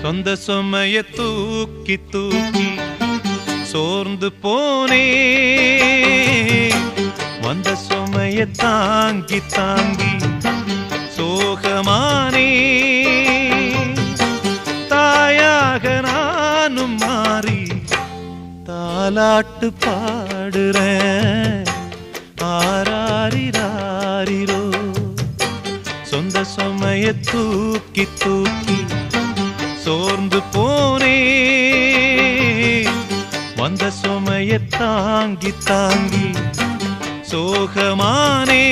சொந்த சுமைய தூக்கி தூக்கி சோர்ந்து போனே, வந்த சுமைய தாங்கி தாங்கி சோகமானே. தாயாக நானும் மாறி தாலாட்டு பாடுறேன், ஆராரிராரிரோ. சொந்த சுமைய தூக்கி தூக்கி சோர்ந்து போனே, வந்த சுமைய தாங்கி தாங்கி சோகமானே.